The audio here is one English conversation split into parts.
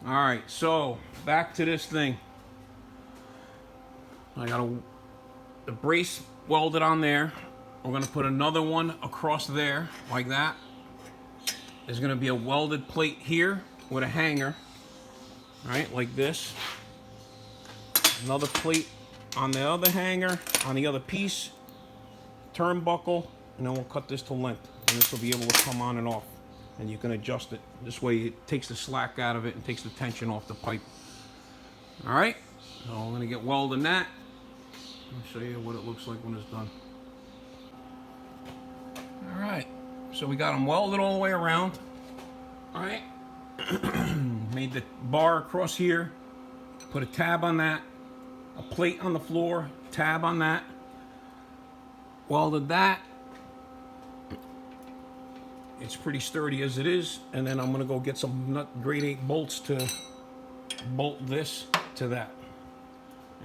All right, so back to this thing. I got the brace welded on there. We're gonna put another one across there, like that. There's gonna be a welded plate here with a hanger, right, like this. Another plate on the other hanger, on the other piece, turnbuckle, and then we'll cut this to length. And this will be able to come on and off. And you can adjust it. This way it takes the slack out of it and takes the tension off the pipe. All right, so I'm gonna get welding that. I'll show you what it looks like when it's done. All right, so we got them welded all the way around. All right, made the bar across here, put a tab on that, a plate on the floor, tab on that, welded that. It's pretty sturdy as it is, and then I'm gonna go get some grade 8 bolts to bolt this to that.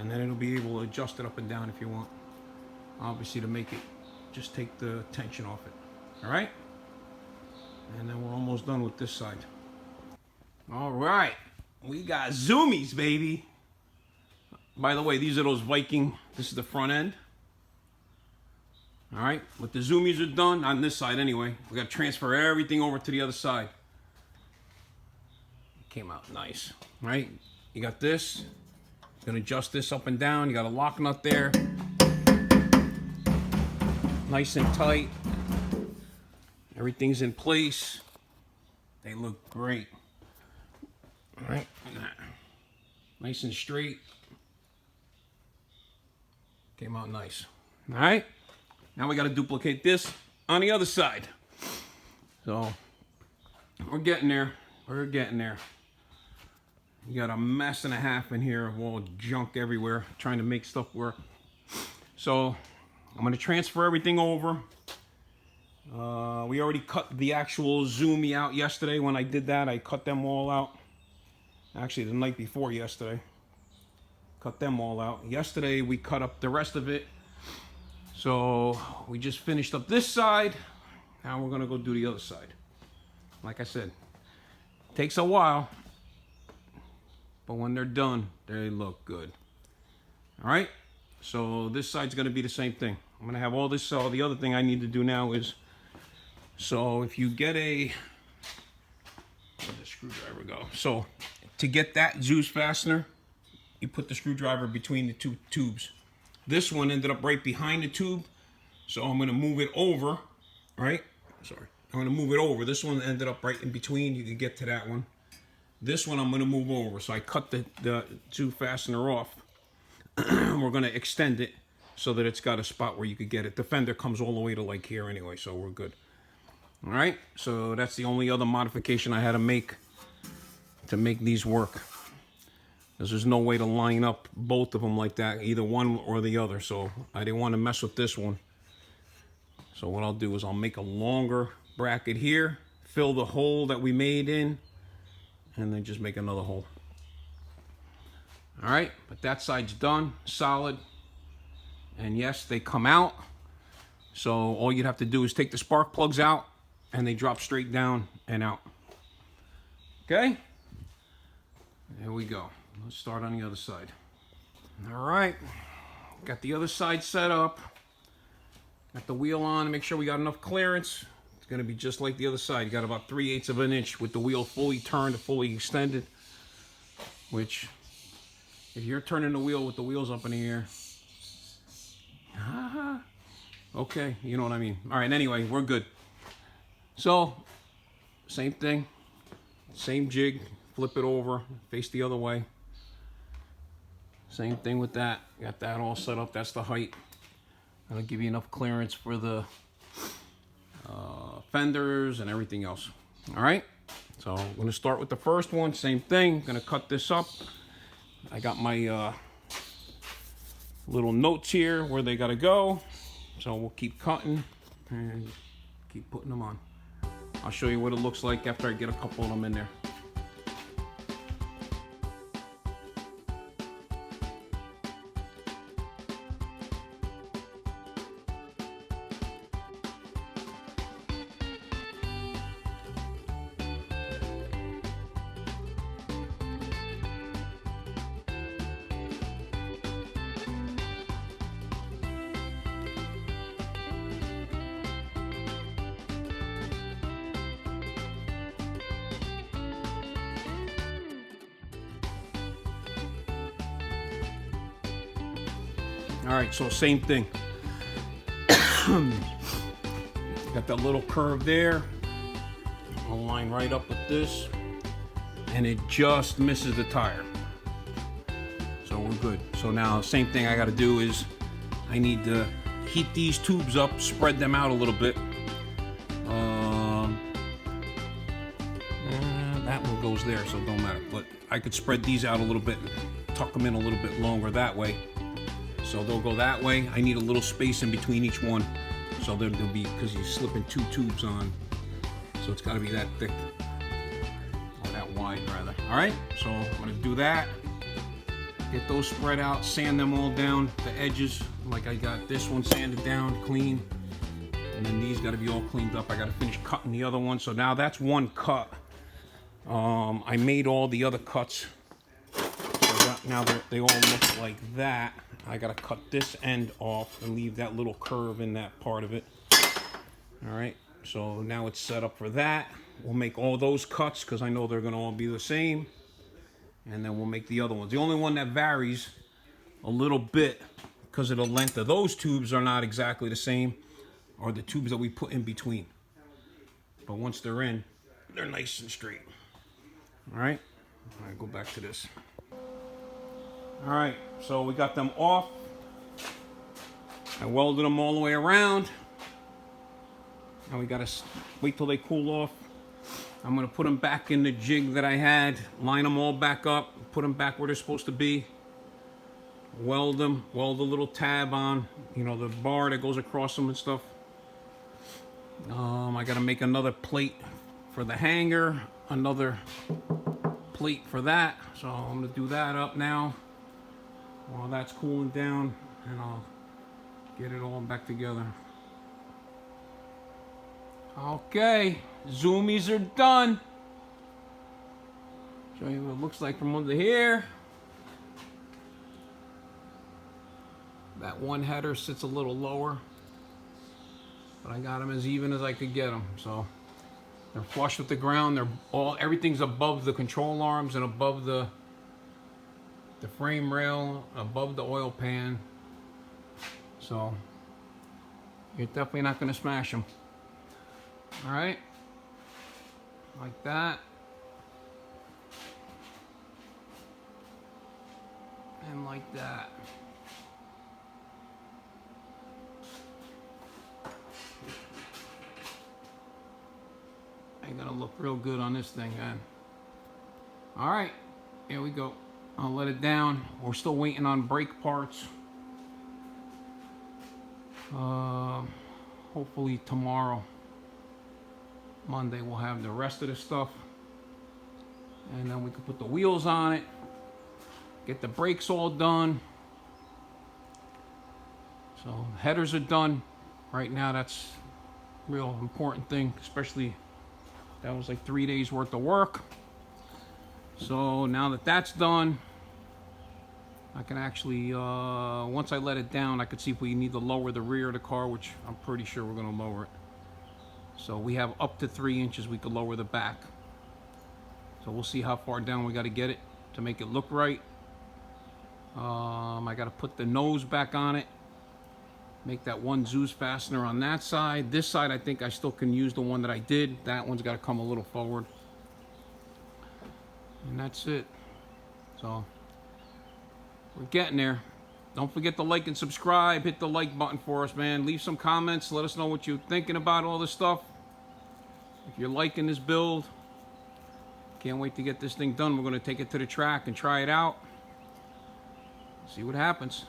And then it'll be able to adjust it up and down if you want. Obviously to make it just take the tension off it. All right? And then we're almost done with this side. All right, we got Zoomies, baby. By the way, these are those Viking, this is the front end. All right, but the Zoomies are done on this side anyway. We got to transfer everything over to the other side. Came out nice, right? You got this. You can adjust this up and down. You got a lock nut there. Nice and tight. Everything's in place. They look great. All right, nice and straight. Came out nice. All right. Now we got to duplicate this on the other side. So we're getting there. We're getting there. You got a mess and a half in here of all junk everywhere, trying to make stuff work. So I'm going to transfer everything over. We already cut the actual Zoomy out yesterday. When I did that, I cut them all out. Actually, the night before yesterday. Cut them all out. Yesterday, we cut up the rest of it. So we just finished up this side. Now we're gonna go do the other side. Like I said, takes a while, but when they're done, they look good. All right, so this side's gonna be the same thing. I'm gonna have all this, so the other thing I need to do now is, so if you get where'd the screwdriver go? So to get that Zeus fastener, you put the screwdriver between the two tubes. This one ended up right behind the tube, so I'm going to move it over, right? Sorry, I'm going to move it over. This one ended up right in between. You can get to that one. This one I'm going to move over, so I cut the tube fastener off. We're going to extend it so that it's got a spot where you could get it. The fender comes all the way to like here anyway, so we're good. All right, so that's the only other modification I had to make these work. Because there's no way to line up both of them like that, either one or the other. So I didn't want to mess with this one. So what I'll do is I'll make a longer bracket here, fill the hole that we made in, and then just make another hole. All right, but that side's done, solid. And yes, they come out. So all you'd have to do is take the spark plugs out, and they drop straight down and out. Okay? There we go. Let's start on the other side. All right, got the other side set up. Got the wheel on to make sure we got enough clearance. It's gonna be just like the other side. You got about 3/8 of an inch with the wheel fully turned, fully extended. Which, if you're turning the wheel with the wheels up in the air, okay, you know what I mean. All right, anyway, we're good. So, same thing, same jig, flip it over, face the other way. Same thing with that. Got that all set up. That's the height. That'll give you enough clearance for the fenders and everything else. All right. So I'm going to start with the first one. Same thing. Going to cut this up. I got my little notes here where they got to go. So we'll keep cutting and keep putting them on. I'll show you what it looks like after I get a couple of them in there. All right, so same thing. Got that little curve there. I'll line right up with this, and it just misses the tire. So we're good. So now same thing I got to do is I need to heat these tubes up, spread them out a little bit. That one goes there, so it don't matter. But I could spread these out a little bit, tuck them in a little bit longer that way. So they'll go that way. I need a little space in between each one. So there'll be, because you're slipping 2 tubes on. So it's got to be that thick. Or that wide, rather. All right, so I'm going to do that. Get those spread out, sand them all down, the edges. Like I got this one sanded down, clean. And then these got to be all cleaned up. I got to finish cutting the other one. So now that's one cut. I made all the other cuts. So now they all look like that. I got to cut this end off and leave that little curve in that part of it. All right, so now it's set up for that. We'll make all those cuts because I know they're going to all be the same. And then we'll make the other ones. The only one that varies a little bit because of the length of those tubes are not exactly the same, are the tubes that we put in between. But once they're in, they're nice and straight. All right, go back to this. All right, so we got them off. I welded them all the way around. Now we gotta wait till they cool off. I'm gonna put them back in the jig that I had, line them all back up, put them back where they're supposed to be. Weld them, weld a little tab on, you know, the bar that goes across them and stuff. I gotta make another plate for the hanger, another plate for that. So I'm gonna do that up now while that's cooling down, and I'll get it all back together. Okay, zoomies are done. Show you what it looks like from under here. That one header sits a little lower, but I got them as even as I could get them. So they're flush with the ground. Everything's above the control arms and above the frame rail, above the oil pan. So you're definitely not going to smash them. All right, like that. And like that. Ain't gonna look real good on this thing, man. All right, here we go. I'll let it down. We're still waiting on brake parts. Hopefully tomorrow, Monday, we'll have the rest of the stuff. And then we can put the wheels on it. Get the brakes all done. So headers are done. Right now, that's a real important thing, especially that was like 3 days worth of work. So now that that's done, I can actually, once I let it down, I could see if we need to lower the rear of the car, which I'm pretty sure we're gonna lower it. So we have up to 3 inches we could lower the back. So we'll see how far down we gotta get it to make it look right. I gotta put the nose back on it. Make that one Zeus fastener on that side. This side, I think I still can use the one that I did. That one's gotta come a little forward. And that's it. So we're getting there. Don't forget to like and subscribe. Hit the like button for us, man. Leave some comments. Let us know what you're thinking about all this stuff. If you're liking this build, can't wait to get this thing done. We're going to take it to the track and try it out. See what happens.